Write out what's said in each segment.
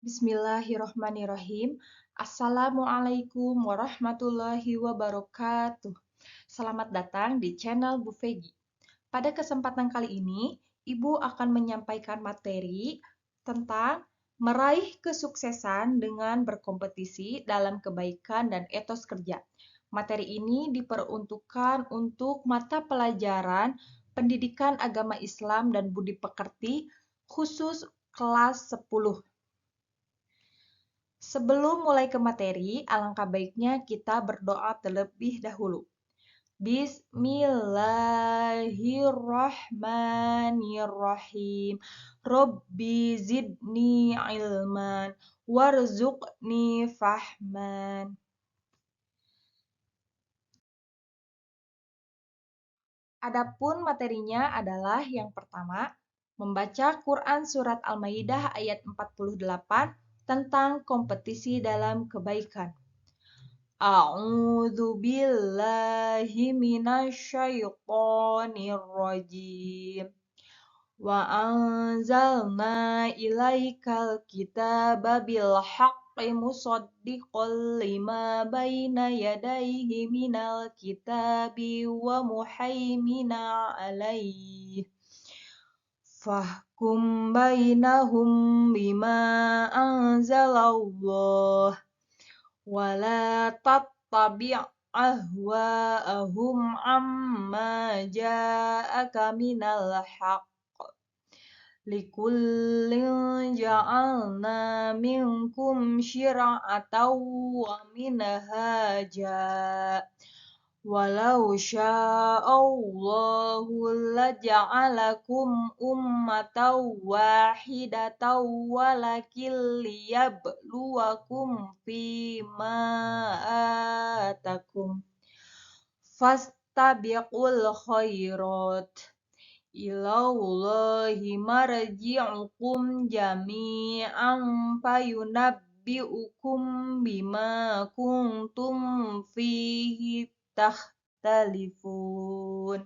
Bismillahirrohmanirrohim. Assalamualaikum warahmatullahi wabarakatuh. Selamat datang di channel Bu Vegi. Pada kesempatan kali ini, Ibu akan menyampaikan materi tentang meraih kesuksesan dengan berkompetisi dalam kebaikan dan etos kerja. Materi ini diperuntukkan untuk mata pelajaran Pendidikan Agama Islam dan Budi Pekerti khusus kelas 10. Sebelum mulai ke materi, alangkah baiknya kita berdoa terlebih dahulu. Bismillahirrahmanirrahim. Robbi zidni ilman warzuqni fahman. Adapun materinya adalah yang pertama, membaca Quran Surat Al-Maidah ayat 48 tentang kompetisi dalam kebaikan. A'udzu billahi minasyaitonir rajim. Wa anzalna ilaikal kitaba bil haqqi musaddiqan lima baina yadayhi minal kitabi wa muhaimina alaihi. Fahkum bainahum bima anzalallah. Wala tattabi' ahwa'ahum amma ja'aka minal haqq. Likullin ja'alna minkum syir'atan wa minhaja. Walau sya'allahu laja'alakum ummatan wahidatan walakin liyabluwakum fima atakum. Fastabiqul khairat. Ilallahi marji'ukum jami'an fayunabbi'ukum bima kuntum fihi takhtalifun.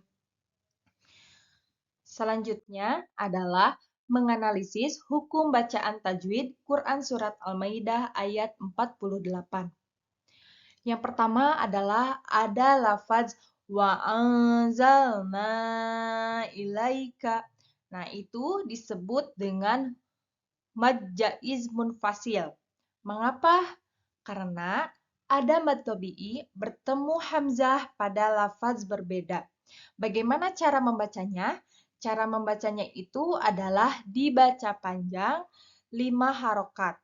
Selanjutnya adalah menganalisis hukum bacaan tajwid Quran Surat Al-Maidah ayat 48. Yang pertama adalah ada lafaz wa anzalna ilaika. Nah, itu disebut dengan mad jaiz munfasil. Mengapa? Karena ada mad tabi'i bertemu hamzah pada lafaz berbeda. Bagaimana cara membacanya? Cara membacanya itu adalah dibaca panjang 5 harokat.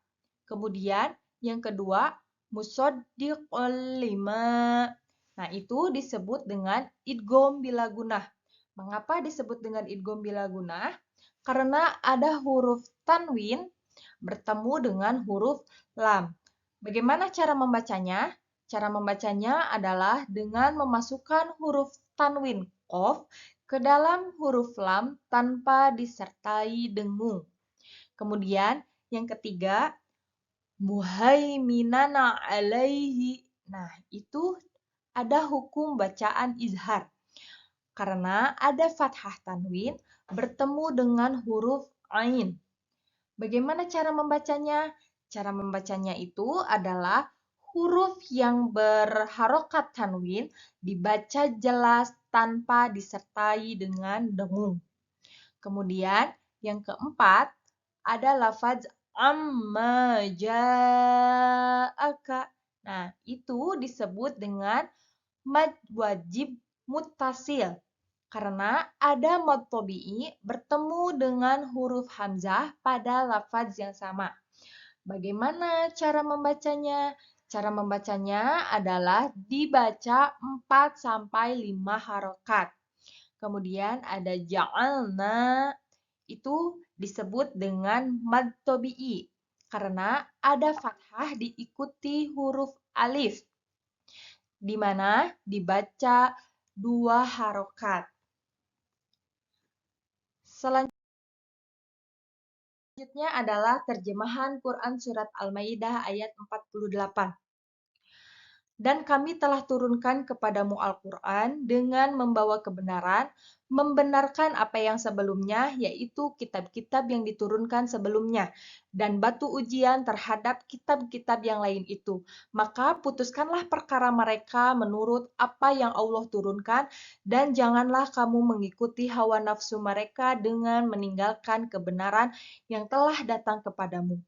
Kemudian yang kedua musaddiqul lima. Nah, itu disebut dengan idgham bila gunah. Mengapa disebut dengan idgham bila gunah? Karena ada huruf tanwin bertemu dengan huruf lam. Bagaimana cara membacanya? Cara membacanya adalah dengan memasukkan huruf tanwin qaf ke dalam huruf lam tanpa disertai dengung. Kemudian yang ketiga muhaiminana alaihi. Nah, itu ada hukum bacaan izhar. Karena ada fathah tanwin bertemu dengan huruf ain. Bagaimana cara membacanya? Cara membacanya itu adalah huruf yang berharokat tanwin dibaca jelas tanpa disertai dengan dengung. Kemudian yang keempat ada lafaz amma ja'aka. Nah, itu disebut dengan mad wajib muttasil. Karena ada mad tabi'i bertemu dengan huruf hamzah pada lafaz yang sama. Bagaimana cara membacanya? Cara membacanya adalah dibaca 4-5 harokat. Kemudian ada ja'alna, itu disebut dengan mad tabi'i karena ada fathah diikuti huruf alif di mana dibaca 2 harokat. Selanjutnya adalah terjemahan Quran Surat Al-Maidah ayat 48. Dan kami telah turunkan kepadamu Al-Quran dengan membawa kebenaran, membenarkan apa yang sebelumnya, yaitu kitab-kitab yang diturunkan sebelumnya, dan batu ujian terhadap kitab-kitab yang lain itu. Maka putuskanlah perkara mereka menurut apa yang Allah turunkan, dan janganlah kamu mengikuti hawa nafsu mereka dengan meninggalkan kebenaran yang telah datang kepadamu.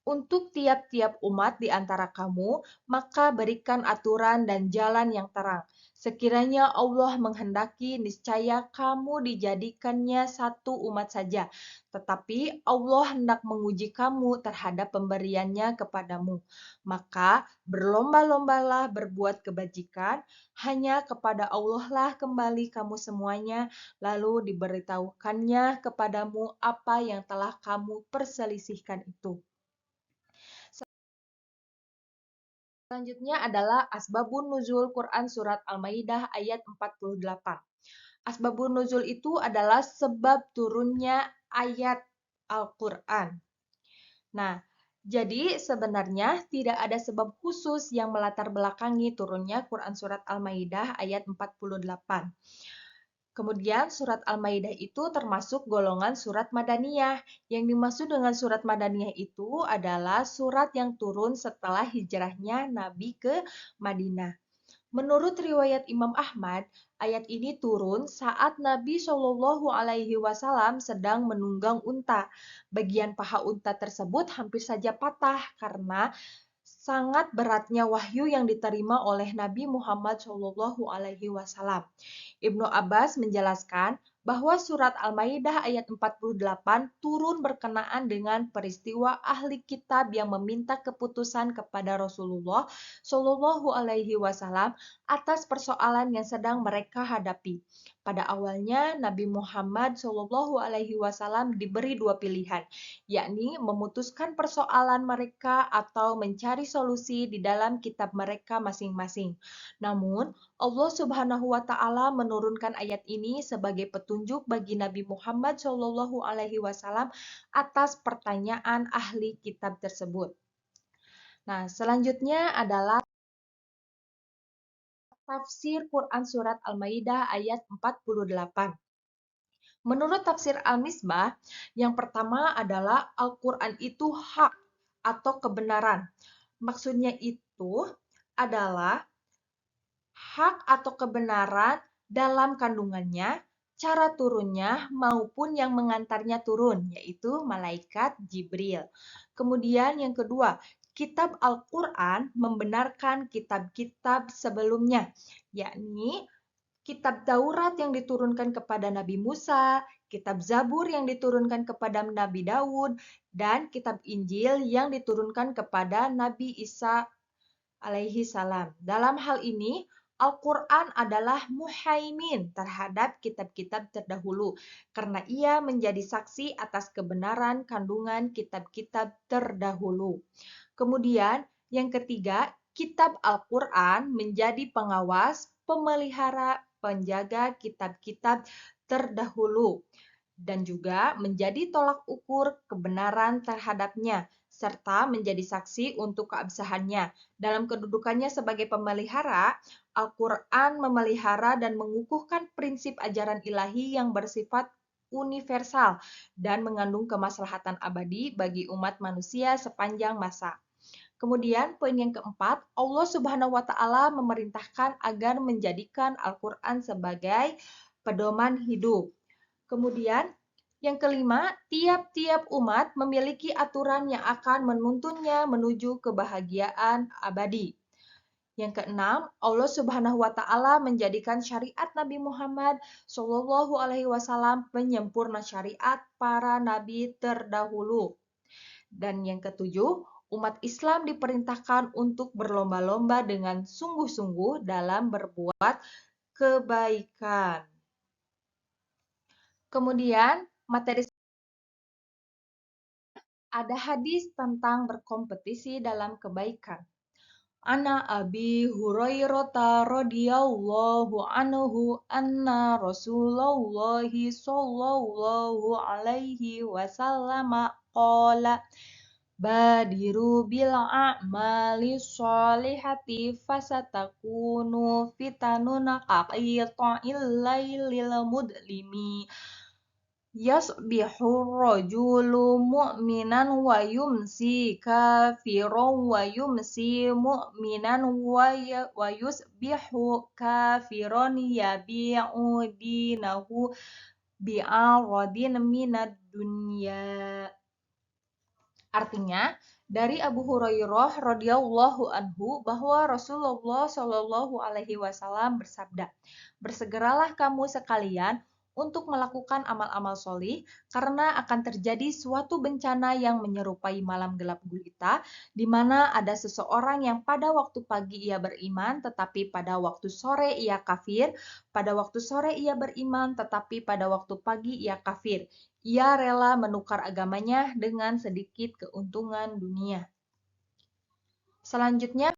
Untuk tiap-tiap umat di antara kamu, maka berikan aturan dan jalan yang terang. Sekiranya Allah menghendaki, niscaya kamu dijadikannya satu umat saja. Tetapi Allah hendak menguji kamu terhadap pemberiannya kepadamu. Maka berlomba-lombalah berbuat kebajikan, hanya kepada Allah lah kembali kamu semuanya, lalu diberitahukannya kepadamu apa yang telah kamu perselisihkan itu. Selanjutnya adalah Asbabun Nuzul Quran Surat Al-Maidah ayat 48. Asbabun Nuzul itu adalah sebab turunnya ayat Al-Quran. Nah, jadi sebenarnya tidak ada sebab khusus yang melatar belakangi turunnya Quran Surat Al-Maidah ayat 48. Kemudian surat Al-Maidah itu termasuk golongan surat Madaniyah. Yang dimaksud dengan surat Madaniyah itu adalah surat yang turun setelah hijrahnya Nabi ke Madinah. Menurut riwayat Imam Ahmad, ayat ini turun saat Nabi Shallallahu Alaihi Wasallam sedang menunggang unta. Bagian paha unta tersebut hampir saja patah karena sangat beratnya wahyu yang diterima oleh Nabi Muhammad Shallallahu Alaihi Wasallam. Ibnu Abbas menjelaskan bahwa surat Al-Maidah ayat 48 turun berkenaan dengan peristiwa ahli kitab yang meminta keputusan kepada Rasulullah Shallallahu Alaihi Wasallam atas persoalan yang sedang mereka hadapi. Pada awalnya Nabi Muhammad Shallallahu Alaihi Wasallam diberi dua pilihan, yakni memutuskan persoalan mereka atau mencari solusi di dalam kitab mereka masing-masing. Namun, Allah Subhanahu wa taala menurunkan ayat ini sebagai petunjuk bagi Nabi Muhammad Shallallahu alaihi wasallam atas pertanyaan ahli kitab tersebut. Nah, selanjutnya adalah tafsir Quran surat Al-Maidah ayat 48. Menurut tafsir Al-Misbah, yang pertama adalah Al-Quran itu hak atau kebenaran. Maksudnya itu adalah hak atau kebenaran dalam kandungannya, cara turunnya, maupun yang mengantarnya turun, yaitu malaikat Jibril. Kemudian yang kedua, kitab Al-Quran membenarkan kitab-kitab sebelumnya, yakni kitab Taurat yang diturunkan kepada Nabi Musa, kitab Zabur yang diturunkan kepada Nabi Daud, dan kitab Injil yang diturunkan kepada Nabi Isa alaihi salam. Dalam hal ini, Al-Quran adalah muhaimin terhadap kitab-kitab terdahulu, karena ia menjadi saksi atas kebenaran kandungan kitab-kitab terdahulu. Kemudian, yang ketiga, kitab Al-Quran menjadi pengawas, pemelihara, penjaga kitab-kitab terdahulu, dan juga menjadi tolak ukur kebenaran terhadapnya, serta menjadi saksi untuk keabsahannya. Dalam kedudukannya sebagai pemelihara, Al-Quran memelihara dan mengukuhkan prinsip ajaran ilahi yang bersifat universal dan mengandung kemaslahatan abadi bagi umat manusia sepanjang masa. Kemudian poin yang keempat, Allah Subhanahu wa taala memerintahkan agar menjadikan Al-Quran sebagai pedoman hidup. Kemudian yang kelima, tiap-tiap umat memiliki aturan yang akan menuntunnya menuju kebahagiaan abadi. Yang keenam, Allah Subhanahu wa taala menjadikan syariat Nabi Muhammad Shallallahu alaihi wasallam penyempurna syariat para nabi terdahulu. Dan yang ketujuh, umat Islam diperintahkan untuk berlomba-lomba dengan sungguh-sungguh dalam berbuat kebaikan. Kemudian, materi ada hadis tentang berkompetisi dalam kebaikan. Ana Abi Hurairah radhiyallahu anhu anna Rasulullah sallallahu alaihi wasallam qala Badiru bil a'mali sholihati fasatakunu fitanuna qaqita'il lailil mudlimi. Yasbihur rajulu mu'minan wa yumsi kafiran wa yumsi mu'minan wa yusbihu kafiran yabi'u dinahu bi'aradin minad dunya. Artinya, dari Abu Hurairah radhiyallahu anhu bahwa Rasulullah shallallahu alaihi wasallam bersabda, "Bersegeralah kamu sekalian untuk melakukan amal-amal solih, karena akan terjadi suatu bencana yang menyerupai malam gelap gulita, di mana ada seseorang yang pada waktu pagi ia beriman, tetapi pada waktu sore ia kafir, pada waktu sore ia beriman, tetapi pada waktu pagi ia kafir. Ia rela menukar agamanya dengan sedikit keuntungan dunia." Selanjutnya,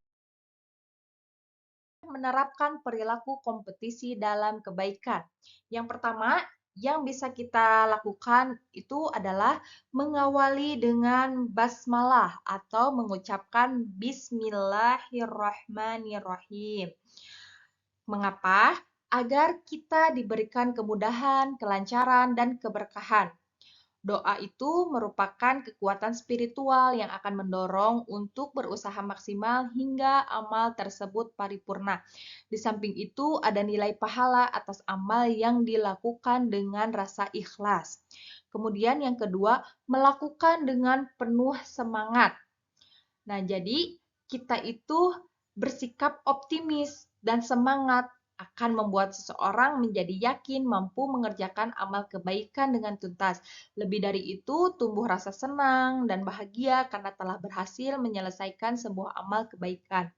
menerapkan perilaku kompetisi dalam kebaikan. Yang pertama, yang bisa kita lakukan itu adalah mengawali dengan basmalah atau mengucapkan bismillahirrahmanirrahim. Mengapa? Agar kita diberikan kemudahan, kelancaran, dan keberkahan. Doa itu merupakan kekuatan spiritual yang akan mendorong untuk berusaha maksimal hingga amal tersebut paripurna. Di samping itu, ada nilai pahala atas amal yang dilakukan dengan rasa ikhlas. Kemudian yang kedua, melakukan dengan penuh semangat. Nah, jadi kita itu bersikap optimis dan semangat akan membuat seseorang menjadi yakin mampu mengerjakan amal kebaikan dengan tuntas. Lebih dari itu, tumbuh rasa senang dan bahagia karena telah berhasil menyelesaikan sebuah amal kebaikan.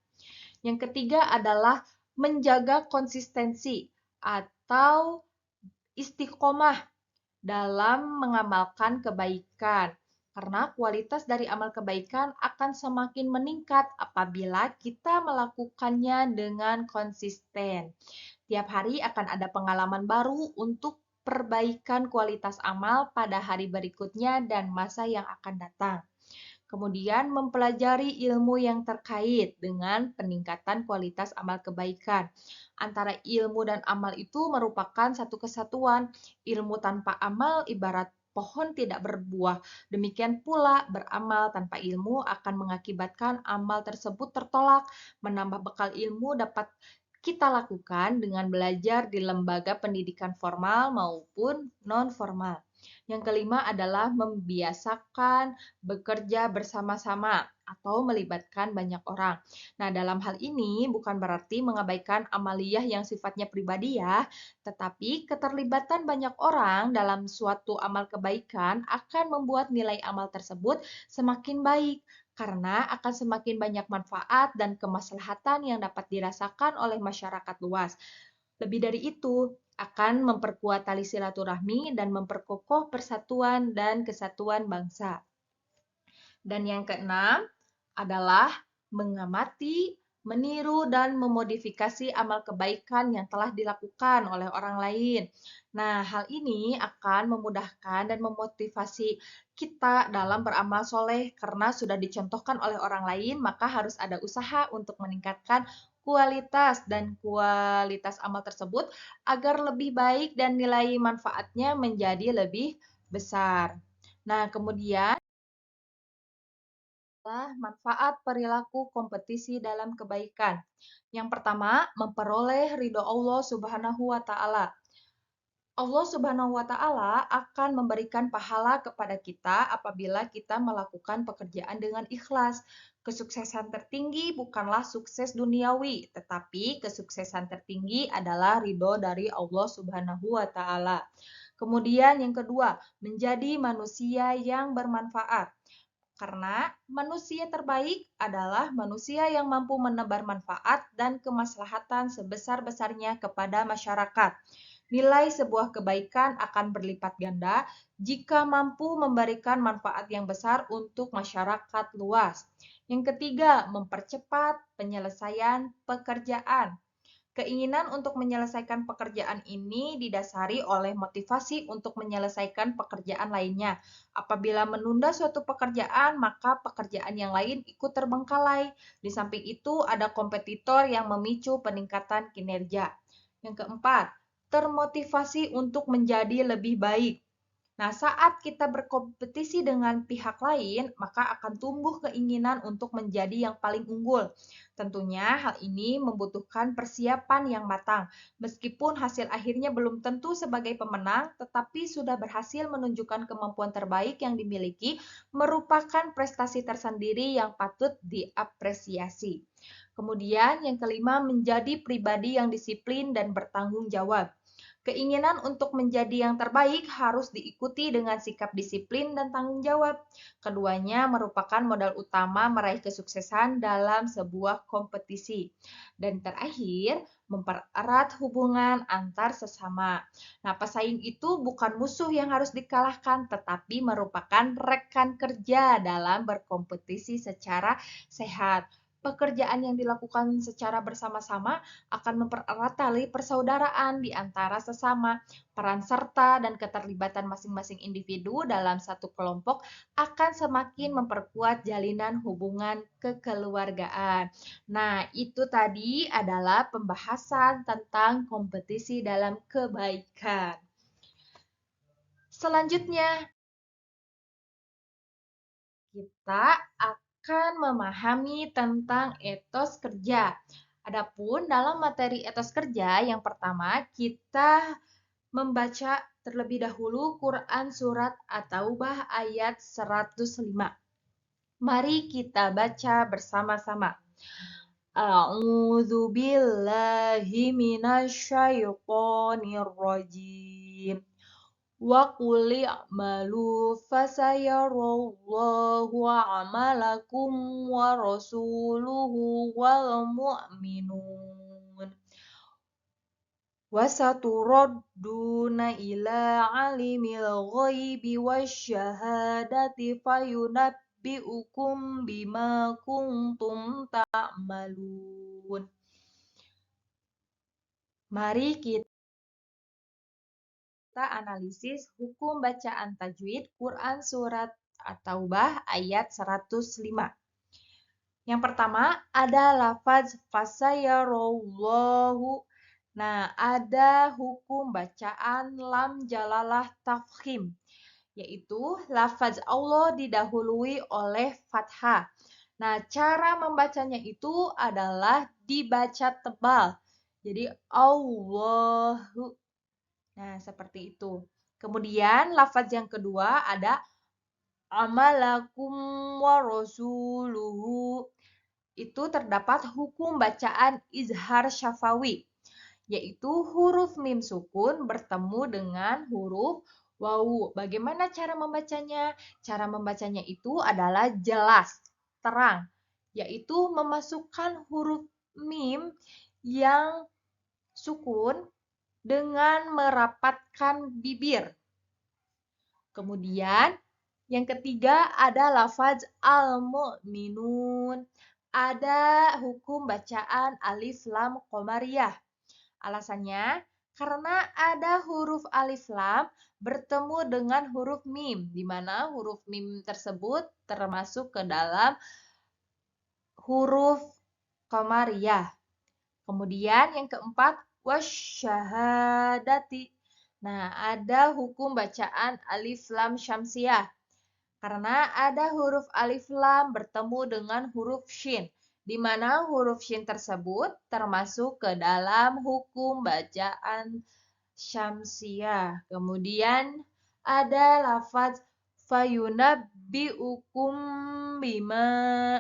Yang ketiga adalah menjaga konsistensi atau istiqomah dalam mengamalkan kebaikan. Karena kualitas dari amal kebaikan akan semakin meningkat apabila kita melakukannya dengan konsisten. Tiap hari akan ada pengalaman baru untuk perbaikan kualitas amal pada hari berikutnya dan masa yang akan datang. Kemudian mempelajari ilmu yang terkait dengan peningkatan kualitas amal kebaikan. Antara ilmu dan amal itu merupakan satu kesatuan. Ilmu tanpa amal ibarat pohon tidak berbuah. Demikian pula beramal tanpa ilmu akan mengakibatkan amal tersebut tertolak. Menambah bekal ilmu dapat kita lakukan dengan belajar di lembaga pendidikan formal maupun non-formal. Yang kelima adalah membiasakan bekerja bersama-sama atau melibatkan banyak orang. Nah, dalam hal ini bukan berarti mengabaikan amaliyah yang sifatnya pribadi ya, tetapi keterlibatan banyak orang dalam suatu amal kebaikan akan membuat nilai amal tersebut semakin baik karena akan semakin banyak manfaat dan kemaslahatan yang dapat dirasakan oleh masyarakat luas. Lebih dari itu, akan memperkuat tali silaturahmi dan memperkokoh persatuan dan kesatuan bangsa. Dan yang keenam adalah mengamati, meniru, dan memodifikasi amal kebaikan yang telah dilakukan oleh orang lain. Nah, hal ini akan memudahkan dan memotivasi kita dalam beramal soleh karena sudah dicontohkan oleh orang lain, maka harus ada usaha untuk meningkatkan kualitas amal tersebut agar lebih baik dan nilai manfaatnya menjadi lebih besar. Nah, kemudian manfaat perilaku kompetisi dalam kebaikan. Yang pertama, memperoleh ridho Allah Subhanahu wa Ta'ala. Allah Subhanahu wa Ta'ala akan memberikan pahala kepada kita apabila kita melakukan pekerjaan dengan ikhlas. Kesuksesan tertinggi bukanlah sukses duniawi, tetapi kesuksesan tertinggi adalah ridho dari Allah Subhanahu wa Ta'ala. Kemudian yang kedua, menjadi manusia yang bermanfaat. Karena manusia terbaik adalah manusia yang mampu menebar manfaat dan kemaslahatan sebesar-besarnya kepada masyarakat. Nilai sebuah kebaikan akan berlipat ganda jika mampu memberikan manfaat yang besar untuk masyarakat luas. Yang ketiga, mempercepat penyelesaian pekerjaan. Keinginan untuk menyelesaikan pekerjaan ini didasari oleh motivasi untuk menyelesaikan pekerjaan lainnya. Apabila menunda suatu pekerjaan, maka pekerjaan yang lain ikut terbengkalai. Di samping itu, ada kompetitor yang memicu peningkatan kinerja. Yang keempat, termotivasi untuk menjadi lebih baik. Nah, saat kita berkompetisi dengan pihak lain, maka akan tumbuh keinginan untuk menjadi yang paling unggul. Tentunya hal ini membutuhkan persiapan yang matang. Meskipun hasil akhirnya belum tentu sebagai pemenang, tetapi sudah berhasil menunjukkan kemampuan terbaik yang dimiliki, merupakan prestasi tersendiri yang patut diapresiasi. Kemudian yang kelima, menjadi pribadi yang disiplin dan bertanggung jawab. Keinginan untuk menjadi yang terbaik harus diikuti dengan sikap disiplin dan tanggung jawab. Keduanya merupakan modal utama meraih kesuksesan dalam sebuah kompetisi. Dan terakhir, mempererat hubungan antar sesama. Nah, pesaing itu bukan musuh yang harus dikalahkan, tetapi merupakan rekan kerja dalam berkompetisi secara sehat. Pekerjaan yang dilakukan secara bersama-sama akan mempererat tali persaudaraan di antara sesama. Peran serta dan keterlibatan masing-masing individu dalam satu kelompok akan semakin memperkuat jalinan hubungan kekeluargaan. Nah, itu tadi adalah pembahasan tentang kompetisi dalam kebaikan. Selanjutnya, kita akan memahami tentang etos kerja. Adapun dalam materi etos kerja, yang pertama kita membaca terlebih dahulu Quran Surat At-Taubah ayat 105. Mari kita baca bersama-sama. A'udzu billahi minasyaitonir rajim. Wa qul i'malu fasayarallahu 'amalakum wa rasuluhu wal mu'minun. Wasaturaduna ila alimil ghaibi wasyahadati fayunabbi'ukum bima kuntum ta'malun. Mari kita analisis hukum bacaan tajwid Quran Surat At-Taubah ayat 105. Yang pertama ada lafaz fasayarallahu. Nah, ada hukum bacaan lam jalalah tafkhim, yaitu lafaz Allah didahului oleh fathah. Nah, cara membacanya itu adalah dibaca tebal. Jadi Allahu. Nah, seperti itu. Kemudian lafaz yang kedua ada amalakum wa rasuluhu. Itu terdapat hukum bacaan izhar syafawi, yaitu huruf mim sukun bertemu dengan huruf wawu. Bagaimana cara membacanya? Cara membacanya itu adalah jelas, terang, yaitu memasukkan huruf mim yang sukun dengan merapatkan bibir. Kemudian yang ketiga ada lafaz al-mu'minun. Ada hukum bacaan alif lam qamariyah. Alasannya karena ada huruf alif lam bertemu dengan huruf mim, di mana huruf mim tersebut termasuk ke dalam huruf qamariyah. Kemudian yang keempat wasyahadati. Nah, ada hukum bacaan alif lam syamsiyah. Karena ada huruf alif lam bertemu dengan huruf shin, di mana huruf shin tersebut termasuk ke dalam hukum bacaan syamsiyah. Kemudian ada lafaz fayunabbi'ukum bima.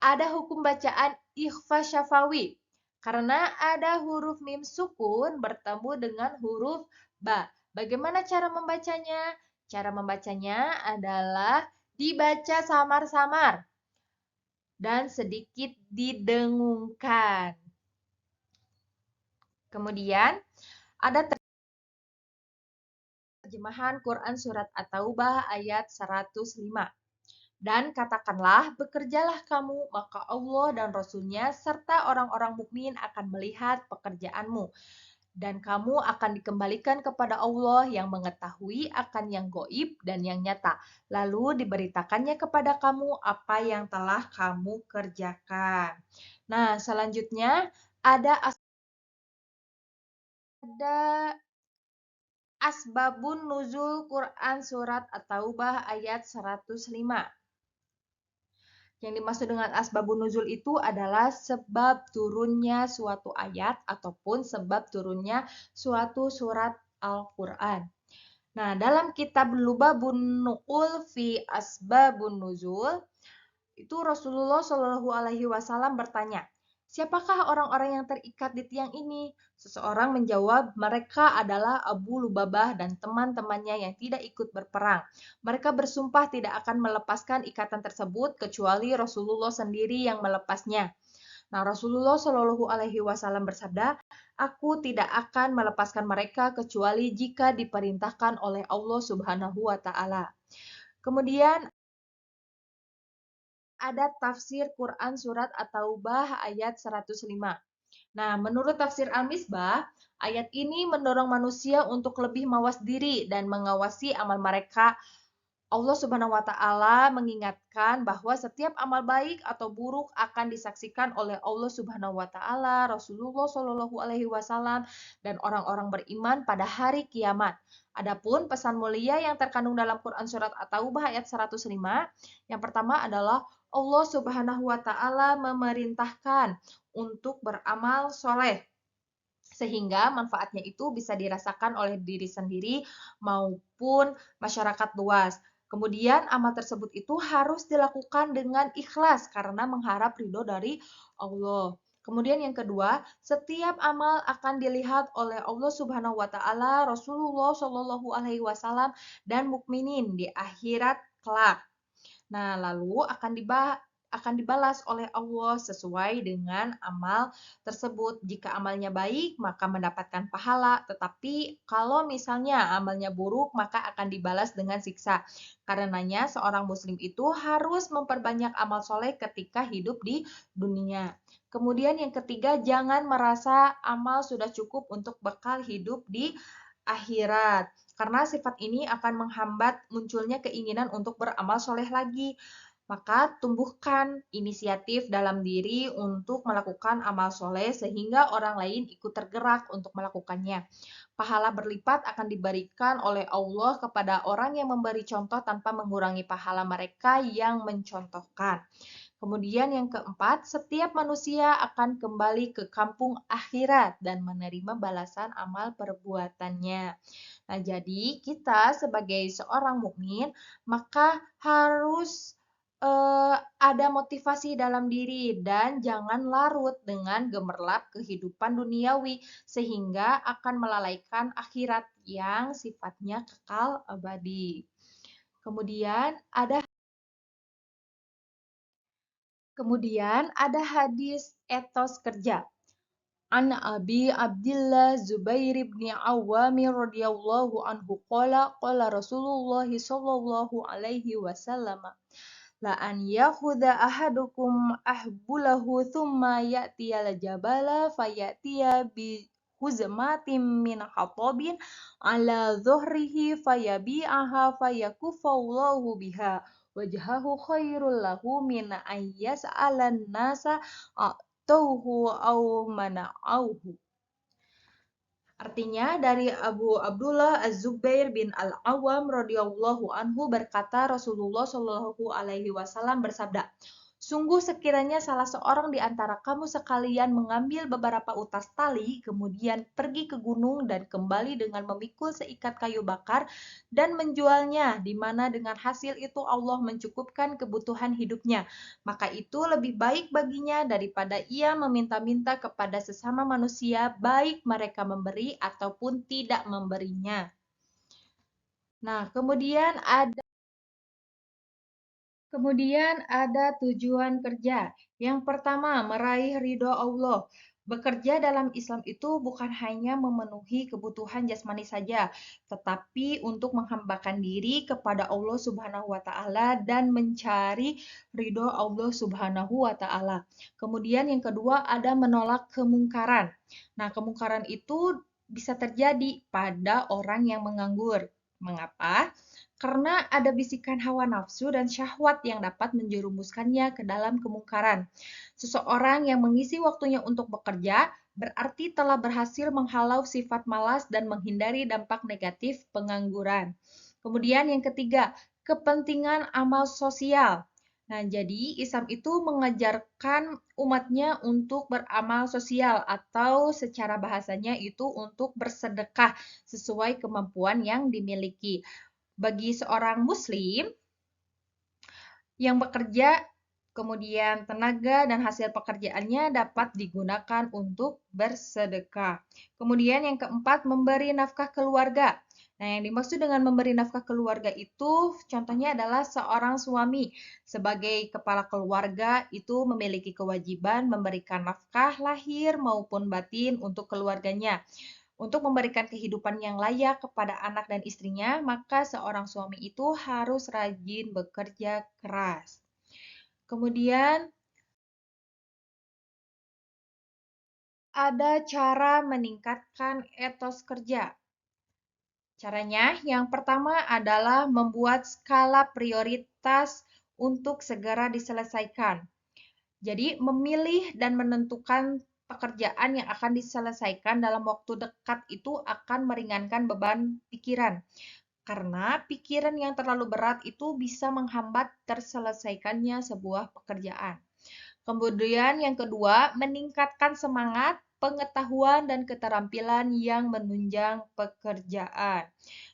Ada hukum bacaan ikhfa syafawi. Karena ada huruf mim sukun bertemu dengan huruf ba. Bagaimana cara membacanya? Cara membacanya adalah dibaca samar-samar dan sedikit didengungkan. Kemudian ada terjemahan Quran Surat At-Taubah ayat 105. Dan katakanlah, bekerjalah kamu, maka Allah dan Rasul-Nya serta orang-orang mukmin akan melihat pekerjaanmu. Dan kamu akan dikembalikan kepada Allah yang mengetahui akan yang goib dan yang nyata. Lalu diberitakannya kepada kamu apa yang telah kamu kerjakan. Nah, selanjutnya ada asbabun nuzul Quran surat At-Taubah ayat 105. Yang dimaksud dengan asbabun nuzul itu adalah sebab turunnya suatu ayat ataupun sebab turunnya suatu surat Al-Quran. Nah, dalam kitab Lubabun Nuqul fi Asbabun Nuzul, itu Rasulullah Shallallahu Alaihi Wasallam bertanya, siapakah orang-orang yang terikat di tiang ini? Seseorang menjawab, mereka adalah Abu Lubabah dan teman-temannya yang tidak ikut berperang. Mereka bersumpah tidak akan melepaskan ikatan tersebut kecuali Rasulullah sendiri yang melepasnya. Nah, Rasulullah Shallallahu Alaihi Wasallam bersabda, aku tidak akan melepaskan mereka kecuali jika diperintahkan oleh Allah Subhanahu Wa Taala. Kemudian ada tafsir Quran surat At-Taubah ayat 105. Nah, menurut tafsir Al-Misbah, ayat ini mendorong manusia untuk lebih mawas diri dan mengawasi amal mereka. Allah Subhanahu wa taala mengingatkan bahwa setiap amal baik atau buruk akan disaksikan oleh Allah Subhanahu wa taala, Rasulullah Shallallahu alaihi wasallam dan orang-orang beriman pada hari kiamat. Adapun pesan mulia yang terkandung dalam Quran surat At-Taubah ayat 105, yang pertama adalah Allah Subhanahu wa taala memerintahkan untuk beramal soleh sehingga manfaatnya itu bisa dirasakan oleh diri sendiri maupun masyarakat luas. Kemudian amal tersebut itu harus dilakukan dengan ikhlas karena mengharap ridho dari Allah. Kemudian yang kedua, setiap amal akan dilihat oleh Allah Subhanahu wa taala, Rasulullah Shallallahu alaihi wasallam dan mukminin di akhirat kelak. Nah, lalu akan dibalas oleh Allah sesuai dengan amal tersebut. Jika amalnya baik, maka mendapatkan pahala. Tetapi kalau misalnya amalnya buruk, maka akan dibalas dengan siksa. Karenanya seorang muslim itu harus memperbanyak amal soleh ketika hidup di dunia. Kemudian yang ketiga, jangan merasa amal sudah cukup untuk bekal hidup di akhirat. Karena sifat ini akan menghambat munculnya keinginan untuk beramal soleh lagi. Maka tumbuhkan inisiatif dalam diri untuk melakukan amal soleh sehingga orang lain ikut tergerak untuk melakukannya. Pahala berlipat akan diberikan oleh Allah kepada orang yang memberi contoh tanpa mengurangi pahala mereka yang mencontohkan. Kemudian yang keempat, setiap manusia akan kembali ke kampung akhirat dan menerima balasan amal perbuatannya. Nah, jadi kita sebagai seorang mukmin maka harus ada motivasi dalam diri dan jangan larut dengan gemerlap kehidupan duniawi sehingga akan melalaikan akhirat yang sifatnya kekal abadi. Kemudian ada hadis etos kerja. An Abi Abdillah Zubair bin Awam radhiyallahu anhu qala qala Rasulullah sallallahu alaihi wasallam la an yakhudha ahadukum ahbulahu thumma ya'tiyal jabala fayatiya bi huzmatin min hatabin ala dhuhrihi fayabi'aha fayakufallahu biha wajhahu khairul lahu min ayyas'alan nasa a'tauhu au mana'auhu. Artinya dari Abu Abdullah Az-Zubair bin Al-Awwam radhiyallahu anhu berkata Rasulullah Shallallahu alaihi wasallam bersabda, sungguh sekiranya salah seorang di antara kamu sekalian mengambil beberapa utas tali, kemudian pergi ke gunung dan kembali dengan memikul seikat kayu bakar dan menjualnya, di mana dengan hasil itu Allah mencukupkan kebutuhan hidupnya, maka itu lebih baik baginya daripada ia meminta-minta kepada sesama manusia, baik mereka memberi ataupun tidak memberinya. Nah, Kemudian ada tujuan kerja. Yang pertama, meraih ridho Allah. Bekerja dalam Islam itu bukan hanya memenuhi kebutuhan jasmani saja, tetapi untuk menghambakan diri kepada Allah Subhanahu wa Ta'ala dan mencari ridho Allah Subhanahu wa Ta'ala. Kemudian, yang kedua, ada menolak kemungkaran. Nah, kemungkaran itu bisa terjadi pada orang yang menganggur. Mengapa? Karena ada bisikan hawa nafsu dan syahwat yang dapat menjerumuskannya ke dalam kemungkaran. Seseorang yang mengisi waktunya untuk bekerja berarti telah berhasil menghalau sifat malas dan menghindari dampak negatif pengangguran. Kemudian yang ketiga, kepentingan amal sosial. Nah, jadi Islam itu mengajarkan umatnya untuk beramal sosial atau secara bahasanya itu untuk bersedekah sesuai kemampuan yang dimiliki. Bagi seorang muslim yang bekerja, kemudian tenaga dan hasil pekerjaannya dapat digunakan untuk bersedekah. Kemudian yang keempat, memberi nafkah keluarga. Nah, yang dimaksud dengan memberi nafkah keluarga itu contohnya adalah seorang suami sebagai kepala keluarga itu memiliki kewajiban memberikan nafkah lahir maupun batin untuk keluarganya. Untuk memberikan kehidupan yang layak kepada anak dan istrinya, maka seorang suami itu harus rajin bekerja keras. Kemudian ada cara meningkatkan etos kerja. Caranya yang pertama adalah membuat skala prioritas untuk segera diselesaikan. Jadi memilih dan menentukan pekerjaan yang akan diselesaikan dalam waktu dekat itu akan meringankan beban pikiran. Karena pikiran yang terlalu berat itu bisa menghambat terselesaikannya sebuah pekerjaan. Kemudian yang kedua, meningkatkan semangat, pengetahuan, dan keterampilan yang menunjang pekerjaan.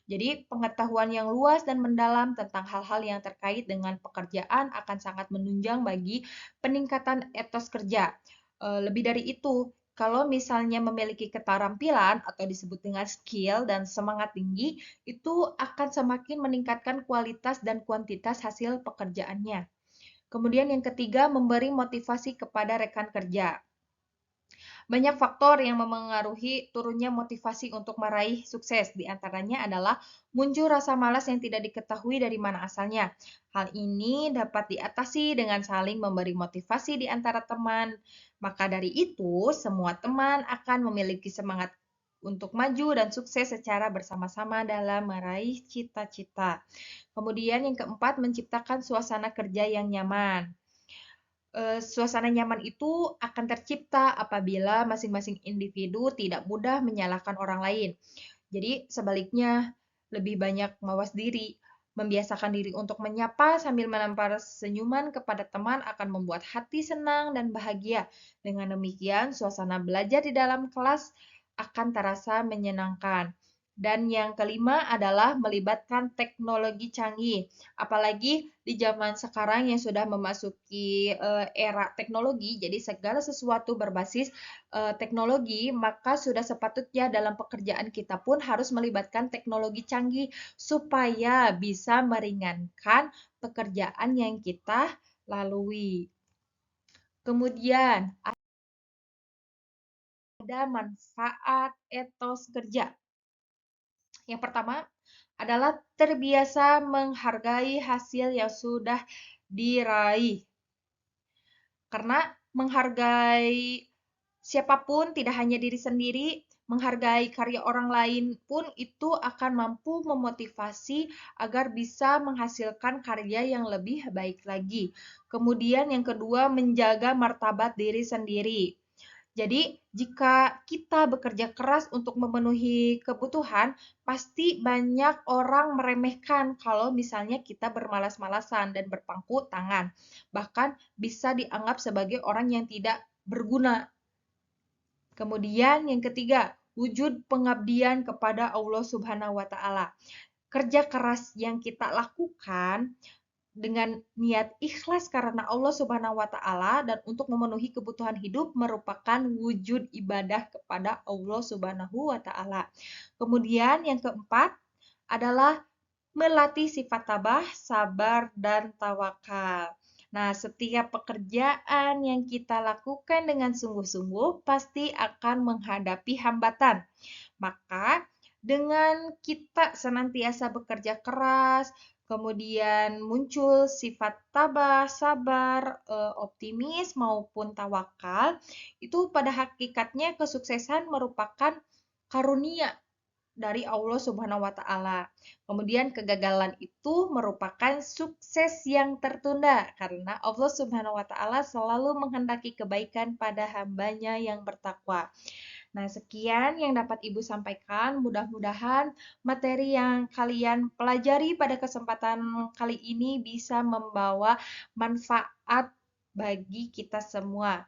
Jadi pengetahuan yang luas dan mendalam tentang hal-hal yang terkait dengan pekerjaan akan sangat menunjang bagi peningkatan etos kerja. Lebih dari itu, kalau misalnya memiliki keterampilan atau disebut dengan skill dan semangat tinggi, itu akan semakin meningkatkan kualitas dan kuantitas hasil pekerjaannya. Kemudian yang ketiga, memberi motivasi kepada rekan kerja. Banyak faktor yang memengaruhi turunnya motivasi untuk meraih sukses. Di antaranya adalah muncul rasa malas yang tidak diketahui dari mana asalnya. Hal ini dapat diatasi dengan saling memberi motivasi di antara teman. Maka dari itu, semua teman akan memiliki semangat untuk maju dan sukses secara bersama-sama dalam meraih cita-cita. Kemudian yang keempat, menciptakan suasana kerja yang nyaman. Suasana nyaman itu akan tercipta apabila masing-masing individu tidak mudah menyalahkan orang lain. Jadi sebaliknya, lebih banyak mawas diri. Membiasakan diri untuk menyapa sambil menampar senyuman kepada teman akan membuat hati senang dan bahagia. Dengan demikian, suasana belajar di dalam kelas akan terasa menyenangkan. Dan yang kelima adalah melibatkan teknologi canggih. Apalagi di zaman sekarang yang sudah memasuki era teknologi, jadi segala sesuatu berbasis teknologi, maka sudah sepatutnya dalam pekerjaan kita pun harus melibatkan teknologi canggih supaya bisa meringankan pekerjaan yang kita lalui. Kemudian ada manfaat etos kerja. Yang pertama adalah terbiasa menghargai hasil yang sudah diraih. Karena menghargai siapapun, tidak hanya diri sendiri, menghargai karya orang lain pun itu akan mampu memotivasi agar bisa menghasilkan karya yang lebih baik lagi. Kemudian yang kedua, menjaga martabat diri sendiri. Jadi, jika kita bekerja keras untuk memenuhi kebutuhan, pasti banyak orang meremehkan kalau misalnya kita bermalas-malasan dan berpangku tangan. Bahkan bisa dianggap sebagai orang yang tidak berguna. Kemudian yang ketiga, wujud pengabdian kepada Allah Subhanahu wa Ta'ala. Kerja keras yang kita lakukan dengan niat ikhlas karena Allah Subhanahu wa Ta'ala dan untuk memenuhi kebutuhan hidup merupakan wujud ibadah kepada Allah Subhanahu wa Ta'ala. Kemudian yang keempat adalah melatih sifat tabah, sabar, dan tawakal. Nah, setiap pekerjaan yang kita lakukan dengan sungguh-sungguh pasti akan menghadapi hambatan. Maka, dengan kita senantiasa bekerja keras, kemudian muncul sifat tabah, sabar, optimis maupun tawakal, itu pada hakikatnya kesuksesan merupakan karunia dari Allah Subhanahu wa taala. Kemudian kegagalan itu merupakan sukses yang tertunda karena Allah Subhanahu wa taala selalu menghendaki kebaikan pada hambanya yang bertakwa. Nah, sekian yang dapat Ibu sampaikan. Mudah-mudahan materi yang kalian pelajari pada kesempatan kali ini bisa membawa manfaat bagi kita semua.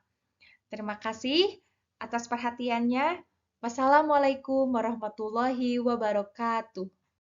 Terima kasih atas perhatiannya. Wassalamualaikum warahmatullahi wabarakatuh.